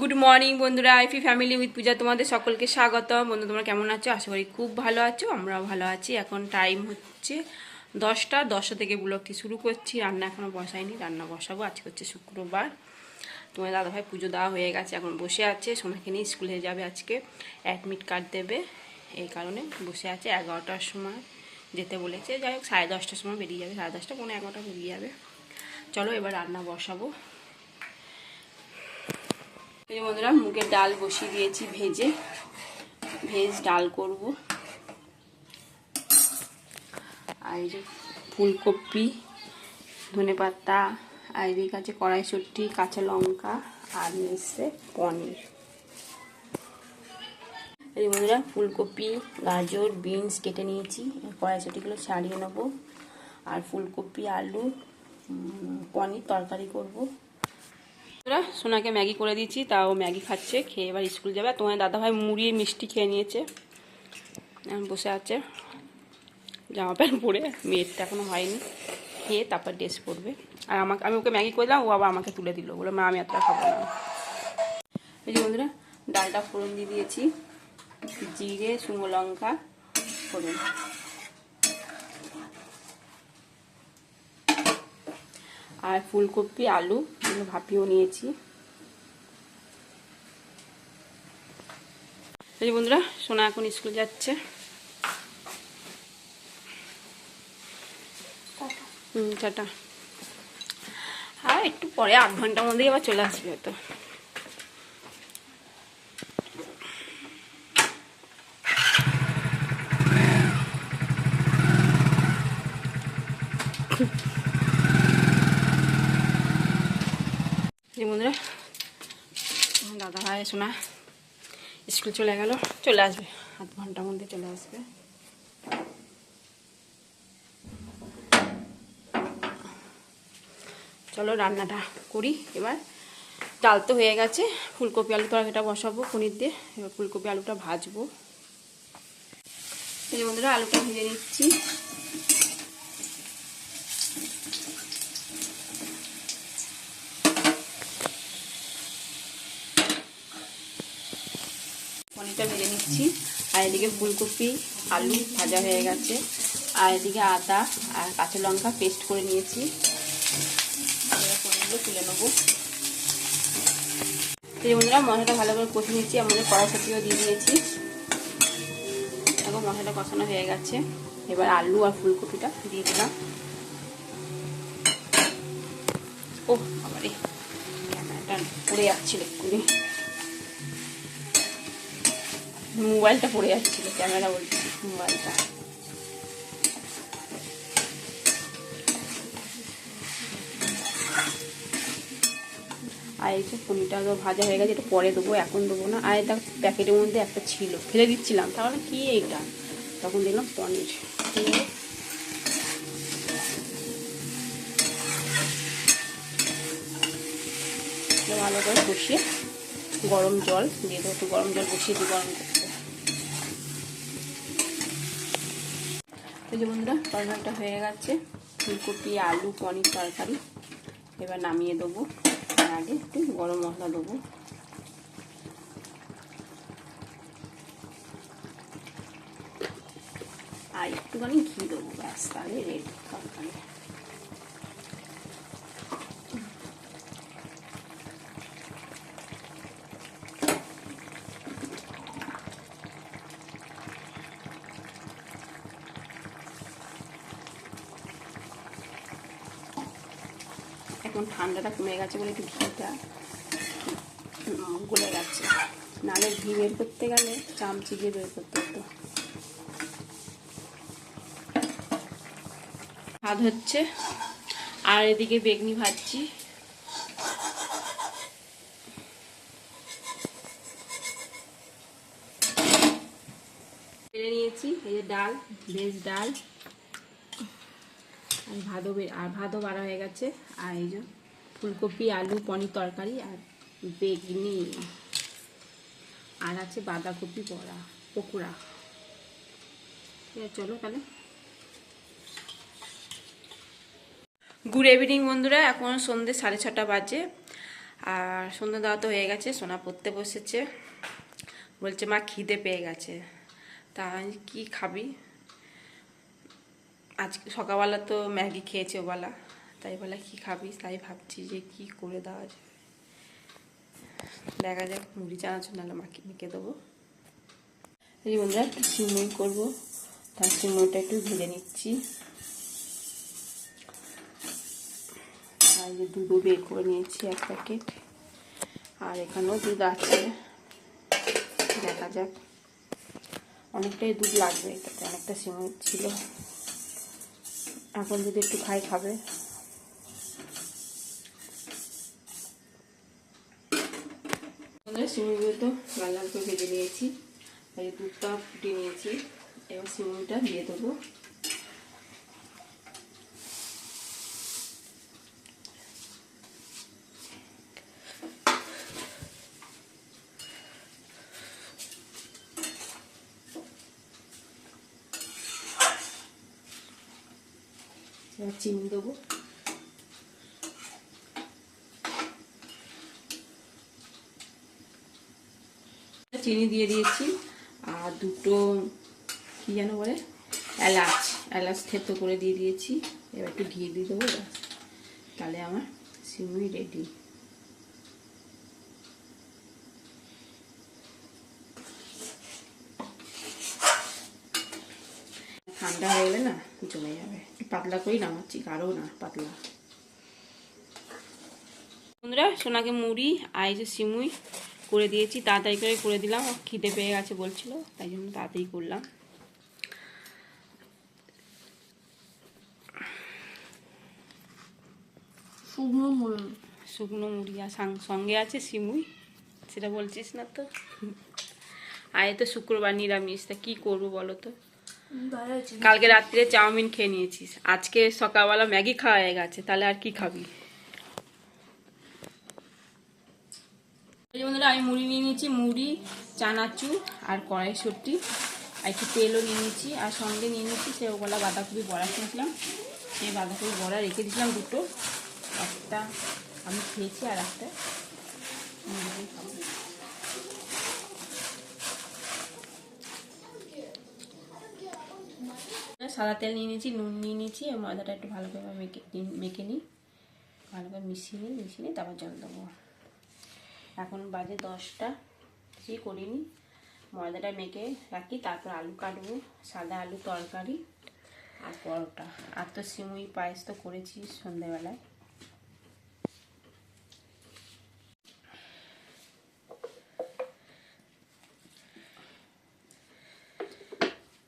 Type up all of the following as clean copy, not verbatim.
Good morning বন্ধুরা, আইফি family with পূজা তোমাদের সকলকে স্বাগত। বন্ধু তোমরা কেমন আছো? আশা করি খুব ভালো আছো, আমরাও ভালো আছি। এখন টাইম হচ্ছে 10টা থেকে ব্লগটি শুরু করছি। রান্না এখনও বসাইনি, রান্না বসাবো। আজকে হচ্ছে শুক্রবার। তোমার দাদাভাই পুজো দেওয়া হয়ে গেছে, এখন বসে আছে। সোনাকে নিয়ে স্কুলে যাবে, আজকে অ্যাডমিট কার্ড দেবে, এই কারণে বসে আছে। 11টার সময় যেতে বলেছে, যাই হোক 10:30টার সময় বেরিয়ে যাবে, 10:30 পৌনে 11টা বেরিয়ে যাবে। চলো এবার রান্না বসাবো। এই বন্ধুরা, মুগের ডাল বসিয়ে দিয়েছি ভেজে, ভেজ ডাল করব। আর এই যে ফুলকপি, ধনেপাতা, আর এদিকে আছে কড়াইশুঁটি, কাঁচা লঙ্কা, আর মিশে পনির। এই বন্ধুরা, ফুলকপি, গাজর, বিনস কেটে নিয়েছি, কড়াইশুঁটিগুলো ছাড়িয়ে নেব। আর ফুলকপি, আলু, পনির তরকারি করব। সোনাকে ম্যাগি করে দিয়েছি, তাও ম্যাগি খাচ্ছে, খেয়ে এবার স্কুল যাবে। তোমার দাদাভাই মুড়ি মিষ্টি খেয়ে নিয়েছে, বসে আছে জামা প্যান্ট পরে। মেয়েরটা এখনো হয়নি, খেয়ে তারপর ড্রেস পরবে। আর আমি ওকে ম্যাগি করে দিলাম, ও আবার আমাকে তুলে দিল, বলে মা আমি এতটা খাবো না। এই যে বন্ধুরা, ডালটা ফোড়ন দিয়ে দিয়েছি, জিরে, শুকনো লঙ্কা ফোড়ন। আর ফুলকপি, আলু ভাপিয়েও নিয়েছি। এই যে বন্ধুরা, সোনা এখন স্কুল যাচ্ছে। টাটা। আর একটু পরে 8 ঘন্টার মধ্যেই আবার চলে আসবে। তো বন্ধুরা, দাদা ভাই শোনা স্কুল চলে গেল, চলে আসবে 8 ঘন্টার মধ্যে চলে আসবে। চলো রান্নাটা করি এবার। ডাল তো হয়ে গেছে, ফুলকপি আলু তরকারিটা বসাবো পনির দিয়ে। এবার ফুলকপি আলুটা ভাজবো। এই বন্ধুরা, আলুটা ভেজে নিচ্ছি। পনিরটা ভেজে নিচ্ছি। আর এদিকে ফুলকপি আলু ভাজা হয়ে গেছে। আর এদিকে আদা আর কাঁচা লঙ্কা পেস্ট করে নিয়েছি। এবার পনিরগুলো তুলে নেবো। এই বন্ধুরা, মশলাটা ভালো করে কষে নিচ্ছি, আমাদের কড়াইশুঁটিও দিয়ে দিয়েছি। এখন মশলাটা কষানো হয়ে গেছে। এবার আলু আর ফুলকপিটা দিয়ে দিলাম। ও আমারে ক্যামেরাটা পড়ে যাচ্ছিল, এক্ষুনি মোবাইলটা পড়ে যাচ্ছিল, ক্যামেরা বলছি মোবাইলটা। আর এই যে পনিরটা তো ভাজা হয়ে গেছে, এটা পরে দেবো, এখন দেবো না। আর এটা প্যাকেটের মধ্যে একটা ছিল, ফেলে দিচ্ছিলাম, তাহলে কি এইটা, তখন দেখলাম পনির। ভালো করে কষিয়ে গরম জল দিয়ে দেবো, একটু গরম জল বসিয়ে দিই গরম করতে। এই যে বন্ধুরা, তরকারিটা হয়ে গেছে, ফুলকপি আলু পনির তরকারি। এবার নামিয়ে দেবো। তার আগে একটু গরম মশলা দেবো। আর একটুখানি ঘি দেবো, ব্যাস, তাহলে রেডি তরকারি। এখন ঠান্ডাটা কমে গেছে বলে একটু ঘিটা গলে গেছে, নাহলে ঘি বের করতে গেলে চামচি দিয়ে বের করতে হতো। ভাত হচ্ছে, আর এদিকে বেগনি ভাজছি। বেড়ে নিয়েছি। এই যে ডাল, ভেজ ডাল, আর ভাতও বাড়া হয়ে গেছে। আর এই যে ফুলকপি আলু পনির তরকারি, আর বেগনি, আর আছে বাঁধাকপি বড়া পকোড়া। চলো তাহলে। গুড ইভিনিং বন্ধুরা, এখন সন্ধ্যে 6:30 বাজে। আর সন্ধ্যা দেওয়া তো হয়ে গেছে, সোনা পড়তে বসেছে, বলছে মা খিদে পেয়ে গেছে। তা কি খাবি, আজকে সকালবেলা তো ম্যাগি খেয়েছে ওবেলা, তাই বলে কি খাবি, তাই ভাবছি যে কি করে দেওয়া যায়। দেখা যাক, মুড়ি চানাচুর নাহলে মাকে মেখে দেবো। এই বন্ধুরা একটু সিমুই করবো, তার সিমুইটা একটু ভেজে নিচ্ছি। আর যে দুধও বের করে নিয়েছি 1 প্যাকেট, আর এখানেও দুধ আছে, দেখা যাক। অনেকটাই দুধ লাগবে, এটাতে অনেকটা সিমুই ছিল, এখন যদি একটু খাবে। সিমুইগুলো তো লাল লাল করে ভেজে নিয়েছি, আর এই দুধটা ফুটিয়ে নিয়েছি। এবার সিমুইটা দিয়ে দেবো। এবার চিনি দেবো। চিনি দিয়ে দিয়েছি, আর দুটো কি যেন বলে এলাচ থেতো করে দিয়ে দিয়েছি। এবার একটু ঘি দিয়ে দেবো, তাহলে আমার সিমুই রেডি। ঠান্ডা হয়ে গেলে না জমে যাবে, একটু পাতলা করেই নামাচ্ছি, গাঢ় না, পাতলা। বন্ধুরা সোনাকে মুড়ি আর এই যে সিমুই করে দিয়েছি, তাড়াতাড়ি করে দিলাম, খিদে পেয়ে গেছে বলছিল, তাই জন্য তাড়াতাড়ি করলাম। শুকনো মুড়ি আর সঙ্গে আছে সিমুই, সেটা বলছিস না তো। আর তো শুক্রবার নিরামিষ, তা কী করবো বলো তো। কালকে রাত্রে চাউমিন খেয়ে নিয়েছিস, আজকে সকালবেলা ম্যাগি খাওয়া হয়ে গেছে, তাহলে আর কি খাবি। বন্ধুরা আমি মুড়ি নিয়ে নিয়েছি, মুড়ি, চানাচুর আর কড়াইশুঁটি, আর একটু তেলও নিয়ে নিয়েছি, আর সঙ্গে নিয়ে নিয়েছি সে ওগুলা বাঁধাকপি বড়া খেয়েছিলাম, সেই বাঁধাকপি বড়া রেখে দিয়েছিলাম দুটো, একটা আমি খেয়েছি আর একটা খাবো। সাদা তেল নিয়ে নিয়েছি, নুন নিয়ে নিয়েছি, ময়দাটা একটু ভালো করে মেখে নিই, ভালো করে মিশিয়ে নিই, তারপর জল দেবো। এখন বাজে 10টা, কিছুই করিনি, ময়দাটা মেখে রাখি, তারপর আলু কাটবো, সাদা আলু তরকারি আর পরোটা, আর তো সিমুই পায়েস তো করেছি সন্ধ্যাবেলায়।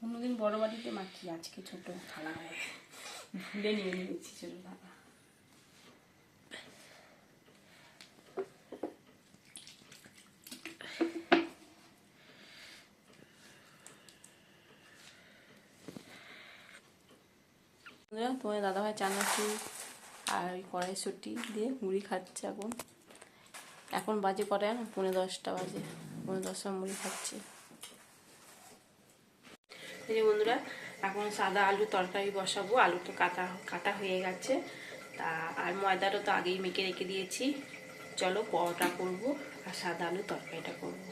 অন্যদিন বড় বাটিতে মাখি, আজকে ছোট থালা হয়, ভুলে নিয়ে নিয়েছি ছোট থালা। তোমার দাদাভাই চানাচুর আর ওই কড়াইশুঁটি দিয়ে মুড়ি খাচ্ছে। এখন বাজে কটা না, 10:45 বাজে, 10:45 মুড়ি খাচ্ছে। এই যে বন্ধুরা এখন সাদা আলু তরকারি বসাবো, আলু তো কাটা হয়ে গেছে, তা আর ময়দাটা তো আগেই মেখে রেখে দিয়েছি। চলো পরোটা করবো আর সাদা আলু তরকারিটা করবো।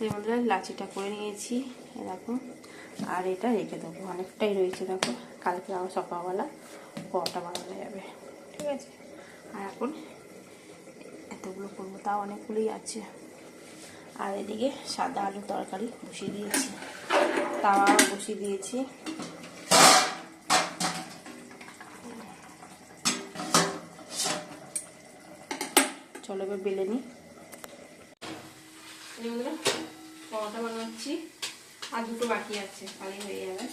এই বন্ধুরা লাচিটা করে নিয়েছি দেখো, আর এটা রেখে দেবো, অনেকটাই রয়েছে দেখো, কালকে আবার সকালবেলা পরোটা বানানো যাবে, ঠিক আছে। আর এখন এতগুলো করবো, তাও অনেকগুলোই আছে। আর এদিকে সাদা আলু তরকারি বসিয়ে দিয়েছি, তাওয়া বসিয়ে দিয়েছি। চলো এবার বেলে নিই। পরোটা বানাচ্ছি, আর দুটো বাকি আছে, তাহলেই হয়ে যাবে।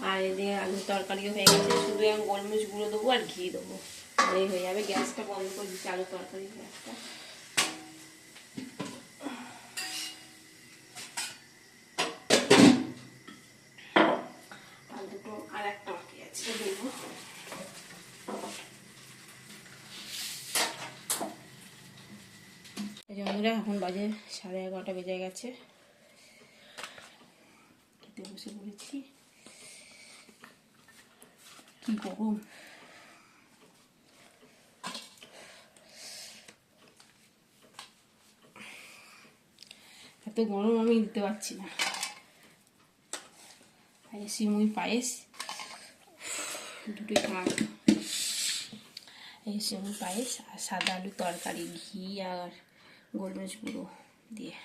আর এদিকে আলুর তরকারিও হয়ে গেছে, শুধু আমি গোলমরিচ গুঁড়ো দেবো আর ঘি দেবো, তাহলেই হয়ে যাবে। গ্যাসটা বন্ধ করে দিচ্ছি, আলুর তরকারি গ্যাসটা। আর দুটো, আর একটা বাকি আছে দেবো। বন্ধুরা এখন বাজে 11:30 বেজে গেছে, খেতে বসে পড়েছি। কি গরম, এত গরম আমি দিতে পারছি না। সিমুই পায়েস দুটোই খাওয়া, এই সিমুই পায়েস আর সাদা আলু তরকারি, ঘি আর গোলমরিচ গুঁড়ো দিয়ে।